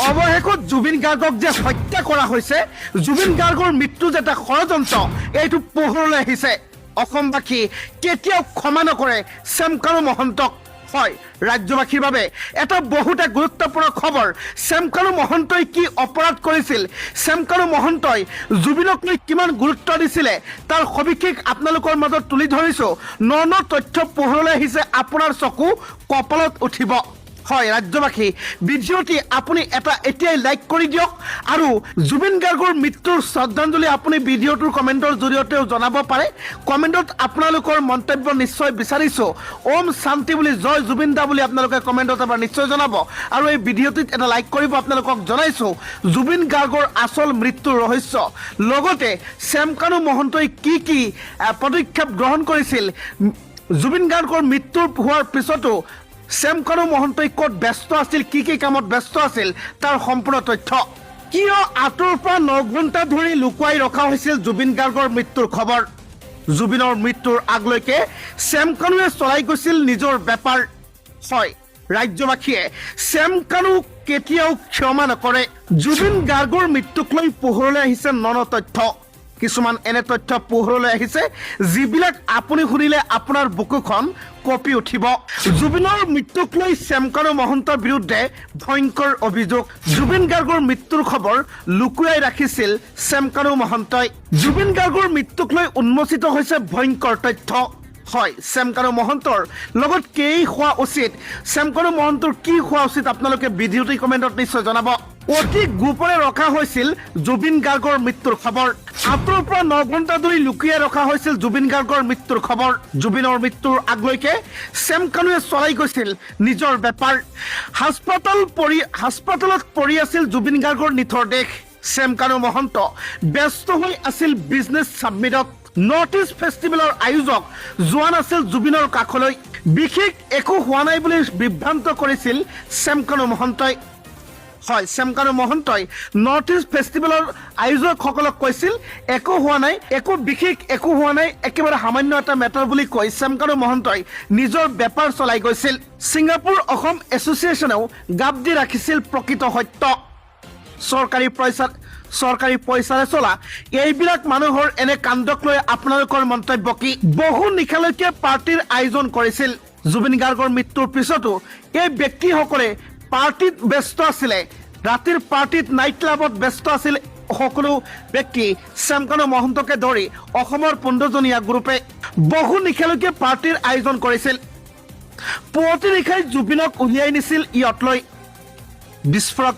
অৱশেষত জুবিন গাৰ্গক যে হত্যা কৰা হৈছে, জুবিন গাৰ্গৰ মৃত্যু যে এটা ষড়যন্ত্ৰ, এইটো পোহৰলৈ আহিছে। অসমবাসী কেতিয়াও ক্ষমা নকৰে শ্যামকানু মহন্তক। হয়, ৰাজ্যবাসীৰ বাবে এটা বহুতে গুৰুত্বপূৰ্ণ খবৰ। শ্যামকানু মহন্তই কি অপৰাধ কৰিছিল, শ্যামকানু মহন্তই জুবিনক লৈ কিমান গুৰুত্ব দিছিলে, তাৰ সবিশেষ আপোনালোকৰ মাজত তুলি ধৰিছোঁ। ন তথ্য পোহৰলৈ আহিছে, আপোনাৰ চকু কপালত উঠিব। হয় ৰাজ্যবাসী, ভিডিঅ'টি আপুনি এতিয়াই লাইক কৰি দিয়ক আৰু জুবিন গাৰ্গৰ মৃত্যুৰ শ্ৰদ্ধাঞ্জলি আপুনি ভিডিঅ'টোৰ কমেণ্টৰ জৰিয়তেও জনাব পাৰে। কমেণ্টত আপোনালোকৰ মন্তব্য নিশ্চয় বিচাৰিছোঁ। ওম শান্তি বুলি, জয় জুবিন দা বুলি আপোনালোকে কমেণ্টত এবাৰ নিশ্চয় জনাব আৰু এই ভিডিঅ'টিত এটা লাইক কৰিব। আপোনালোকক জনাইছোঁ জুবিন গাৰ্গৰ আচল মৃত্যুৰ ৰহস্য, লগতে শ্যামকানু মহন্তই কি পদক্ষেপ গ্ৰহণ কৰিছিল, জুবিন গাৰ্গৰ মৃত্যুৰ হোৱাৰ পিছতো শ্যামকানু মহন্তই ক'ত ব্যস্ত আছিল, কি কামত ব্যস্ত আছিল, তাৰ সম্পূৰ্ণ তথ্য। কিয় আঁতৰৰ পৰা 9 ঘণ্টা ধৰি লুকুৱাই ৰখা হৈছিল জুবিন গাৰ্গৰ মৃত্যুৰ খবৰ? জুবিনৰ মৃত্যুৰ আগলৈকে শ্যামকানুৱে চলাই গৈছিল নিজৰ বেপাৰ। হয় ৰাজ্যবাসীয়ে শ্যামকানুক কেতিয়াও ক্ষমা নকৰে। জুবিন গাৰ্গৰ মৃত্যুক লৈ পোহৰলৈ আহিছে ন তথ্য। কিছুমান এনে তথ্য পোহৰলৈ আহিছে যিবিলাক আপুনি শুনিলে আপোনাৰ বুকুখন কঁপি উঠিব। জুবিনৰ মৃত্যুক লৈ শ্যামকানু মহন্তৰ বিৰুদ্ধে ভয়ংকৰ অভিযোগ। জুবিন গাৰ্গৰ মৃত্যুৰ খবৰ লুকুৱাই ৰাখিছিল শ্যামকানু মহন্তই। জুবিন গাৰ্গৰ মৃত্যুক লৈ উন্মোচিত হৈছে ভয়ংকৰ তথ্য। হয়, শ্যামকানু মহন্তৰ লগত কি হোৱা উচিত, শ্যামকানু মহন্তৰ কি হোৱা উচিত, আপোনালোকে ভিডিঅ'টি কমেণ্টত নিশ্চয় জনাব। অতি গোপনে ৰখা হৈছিল জুবিন গাৰ্গৰ মৃত্যুৰ খবৰ। আঁতৰৰ পৰা 9 ঘণ্টা ধৰি লুকিয়াই ৰখা হৈছিল জুবিন গাৰ্গৰ মৃত্যুৰ খবৰ। জুবিনৰ মৃত্যুৰ আগলৈকে শ্যামকানুৱে চলাই গৈছিল নিজৰ বেপাৰ। হাস্পাতালত পৰি আছিল জুবিন গাৰ্গৰ নিথৰ দেহ। শ্যামকানু মহন্ত ব্যস্ত হৈ আছিল বিজনেছ ছাবমিটত। নৰ্থ ইষ্ট ফেষ্টিভেলৰ আয়োজক যোৱা নাছিল জুবিনৰ কাষলৈ। বিশেষ একো হোৱা নাই বুলি বিভ্ৰান্ত কৰিছিল শ্যামকানু মহন্তই। হয়, শ্যামকানু মহন্তই নৰ্থ ইষ্ট ফেষ্টিভেলৰ আয়োজকসকলক কৈছিল একো হোৱা নাই, বিশেষ একো হোৱা নাই, একেবাৰে সামান্য এটা মেটাৰ বুলি কৈ শ্যামকানু মহন্তই নিজৰ বেপাৰ চলাই গৈছিল। ছিংগাপুৰ অসম এছ'চিয়েশ্যনেও গাপ দি ৰাখিছিল প্ৰকৃত সত্য। চৰকাৰী পইচাৰে চলা এইবিলাক মানুহৰ এনে কাণ্ডক লৈ আপোনালোকৰ মন্তব্য কি? বহু নিশালৈকে পাৰ্টিৰ আয়োজন কৰিছিল। জুবিন গাৰ্গৰ মৃত্যুৰ পিছতো এই ব্যক্তিসকলে পাৰ্টিত ব্যস্ত আছিলে, ৰাতিৰ পাৰ্টিত নাইট ক্লাবত ব্যস্ত আছিল সকলো ব্যক্তি, শ্যামকানু মহন্তকে ধৰি অসমৰ 15জনীয়া গ্ৰুপে বহু নিশালৈকে পাৰ্টিৰ আয়োজন কৰিছিল। পুৱতি নিশাই জুবিনক উলিয়াই নিছিল ইয়াত লৈ। বিস্ফোৰক